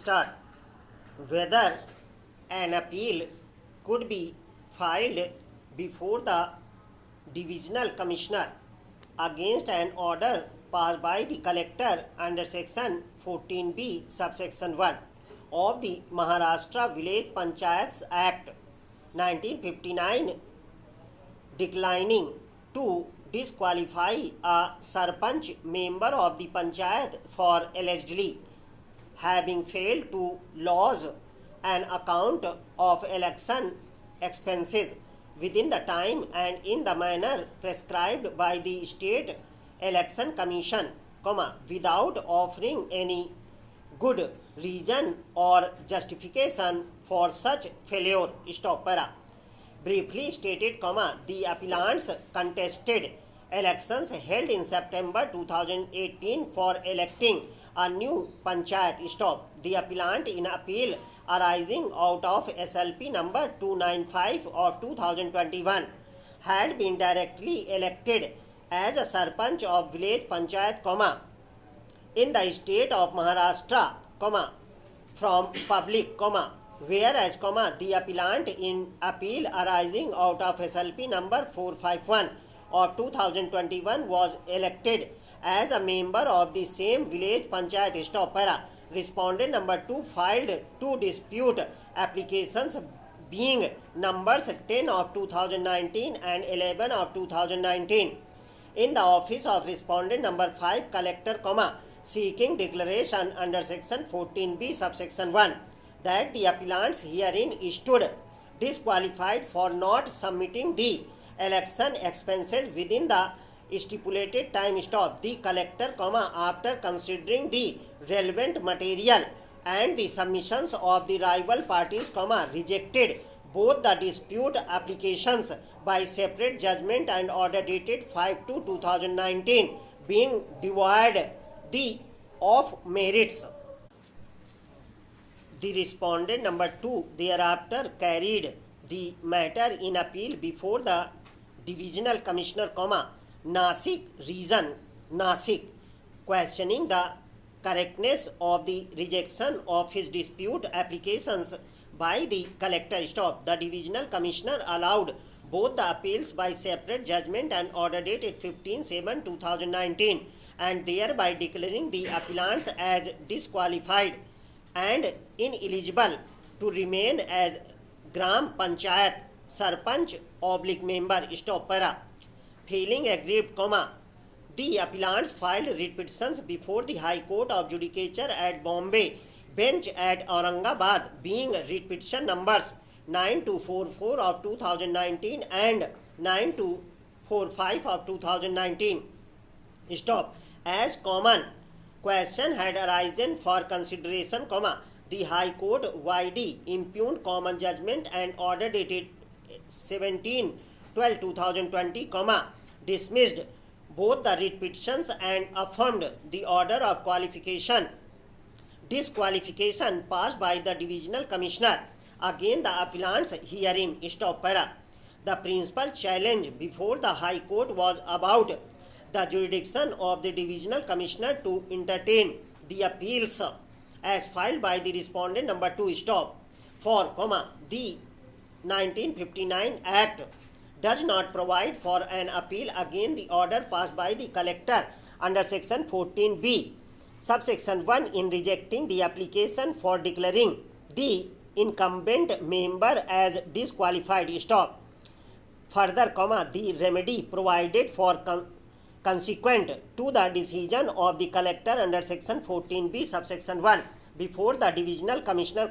start. Whether an appeal could be filed before the divisional commissioner against an order passed by the collector under section 14B subsection 1 of the Maharashtra Village Panchayats Act 1959 declining to disqualify a sarpanch member of the panchayat for allegedly having failed to lodge an account of election expenses within the time and in the manner prescribed by the state election commission, without offering any good reason or justification for such failure. Stop para. Briefly stated, the appellants contested elections held in September 2018 for electing a new panchayat. The appellant in appeal arising out of SLP number 295 of 2021 had been directly elected as a sarpanch of village panchayat, in the state of Maharashtra, from public, whereas, the appellant in appeal arising out of SLP number 451 of 2021 was elected as a member of the same village panchayat. Respondent number 2 filed two dispute applications being numbers 10 of 2019 and 11 of 2019 in the office of respondent number 5 collector, seeking declaration under section 14B subsection 1 that the appellants herein stood disqualified for not submitting the election expenses within the stipulated time. The collector, after considering the relevant material and the submissions of the rival parties, rejected both the dispute applications by separate judgment and order dated 5/2/2019, being devoid of merits. The respondent number 2 thereafter carried the matter in appeal before the divisional commissioner, Nasik region, Nasik, questioning the correctness of the rejection of his dispute applications by the collector. The divisional commissioner allowed both the appeals by separate judgment and order dated 15/7/2019 and thereby declaring the appellants as disqualified and ineligible to remain as Gram Panchayat Sarpanch / member. Feeling aggrieved, the appellants filed writ petitions before the High Court of Judicature at Bombay bench at Aurangabad, being writ petition numbers 9244 of 2019 and 9245 of 2019. As common question had arisen for consideration, the High Court YD impugned common judgment and order dated 17/12/2020, dismissed both the writ petitions and affirmed the order of disqualification passed by the divisional commissioner. Again, the appellants herein. The principal challenge before the High Court was about the jurisdiction of the divisional commissioner to entertain the appeals as filed by the respondent number 2. For, the 1959 Act does not provide for an appeal against the order passed by the collector under section 14B subsection 1 in rejecting the application for declaring the incumbent member as disqualified. Further, the remedy provided for consequent to the decision of the collector under section 14B subsection 1 before the divisional commissioner,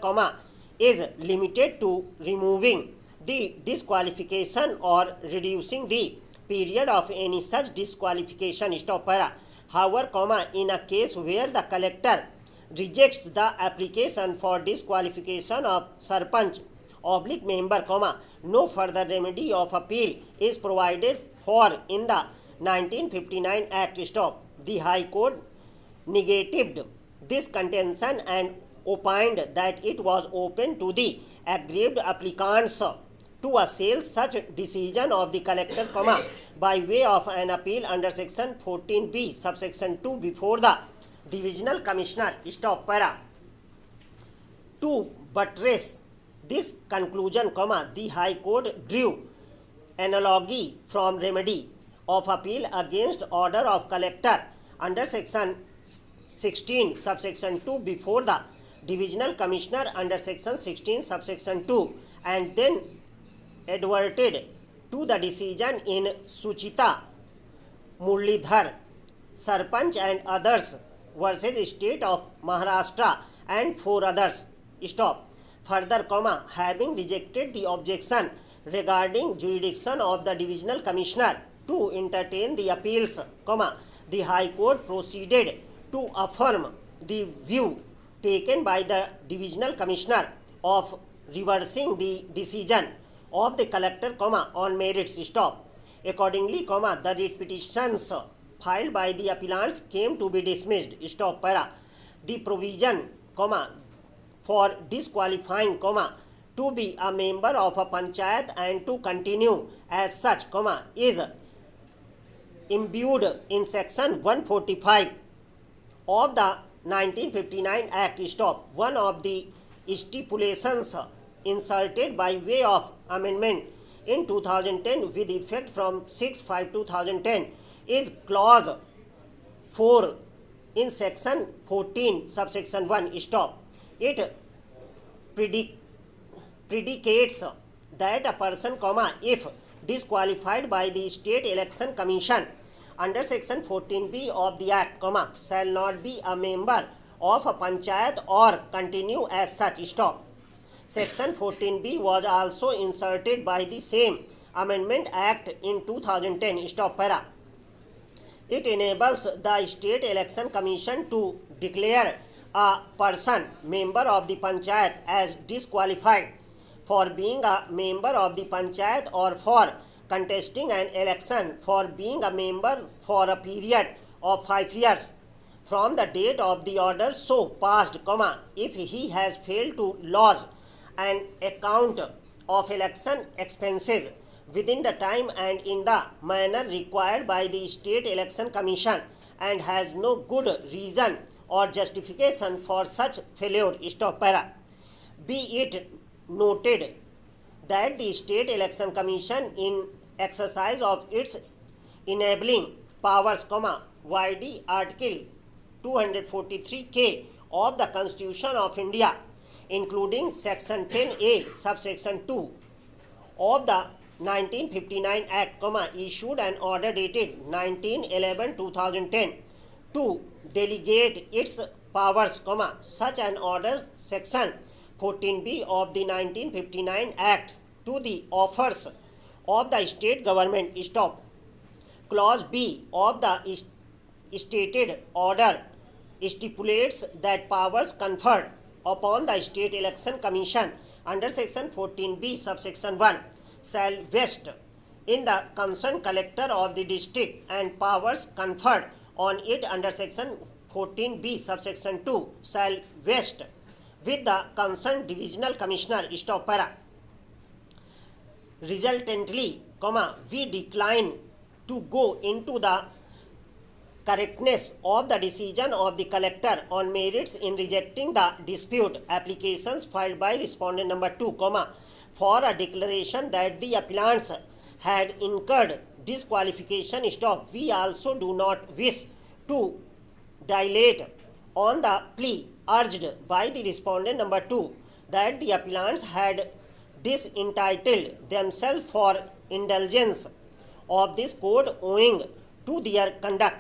is limited to removing the disqualification or reducing the period of any such disqualification. However, in a case where the collector rejects the application for disqualification of sarpanch / member, no further remedy of appeal is provided for in the 1959 Act. The High Court negated this contention and opined that it was open to the aggrieved applicants to assail such decision of the collector, by way of an appeal under section 14B subsection 2 before the divisional commissioner. To buttress this conclusion, the High Court drew analogy from remedy of appeal against order of collector under section 16 subsection 2 before the divisional commissioner under section 16 subsection 2, and then adverted to the decision in Suchita Murlidhar Sarpanch and others versus state of Maharashtra and 4 others. Stop. Further, having rejected the objection regarding jurisdiction of the divisional commissioner to entertain the appeals, the High Court proceeded to affirm the view taken by the divisional commissioner of reversing the decision of the collector, on merits. Stop. Accordingly, the writ petitions filed by the appellants came to be dismissed. Stop. The provision, for disqualifying, to be a member of a panchayat and to continue as such, is imbued in section 145 of the 1959 Act. Stop. One of the stipulations inserted by way of amendment in 2010 with effect from 6/5/2010 is clause 4 in section 14 subsection 1. Stop. It predicates that a person, if disqualified by the State Election Commission under section 14B of the Act, shall not be a member of a panchayat or continue as such. Stop. Section 14B was also inserted by the same Amendment Act in 2010. Stop. It enables the State Election Commission to declare a person member of the panchayat as disqualified for being a member of the panchayat or for contesting an election for being a member for a period of 5 years from the date of the order so passed, if he has failed to lodge an account of election expenses within the time and in the manner required by the State Election Commission and has no good reason or justification for such failure. Stop. Be it noted that the State Election Commission, in exercise of its enabling powers, YD Article 243K of the Constitution of India, including Section 10A, subsection 2 of the 1959 Act, issued an order dated 19/11/2010 to delegate its powers, such an order, Section 14B of the 1959 Act, to the offers of the state government. Stop. Clause B of the stated order stipulates that powers conferred upon the State Election Commission under Section 14B, subsection 1, shall vest in the concerned collector of the district, and powers conferred on it under Section 14B, subsection 2, shall vest with the concerned divisional commissioner. Stop. Resultantly, we decline to go into the correctness of the decision of the collector on merits in rejecting the dispute applications filed by respondent number 2, for a declaration that the appellants had incurred disqualification. Stop. We also do not wish to dilate on the plea urged by the respondent number 2 that the appellants had disentitled themselves for indulgence of this code owing to their conduct,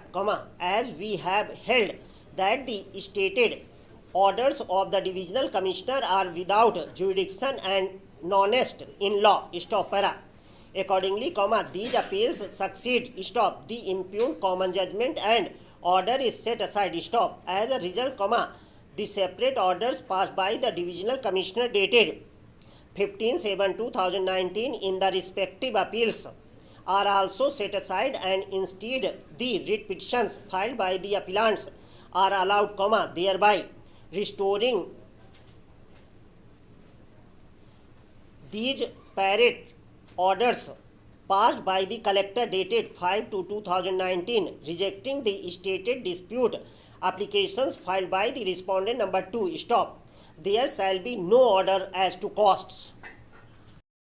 as we have held that the stated orders of the divisional commissioner are without jurisdiction and non-est in law. Stop. Accordingly, these appeals succeed. Stop. The impugned common judgment and order is set aside. Stop. As a result, the separate orders passed by the divisional commissioner dated 15/7/2019 in the respective appeals are also set aside, and instead the writ petitions filed by the appellants are allowed, thereby restoring these parent orders passed by the collector dated 5/2/2019 rejecting the stated dispute applications filed by the respondent number 2. Stop. there shall be no order as to costs.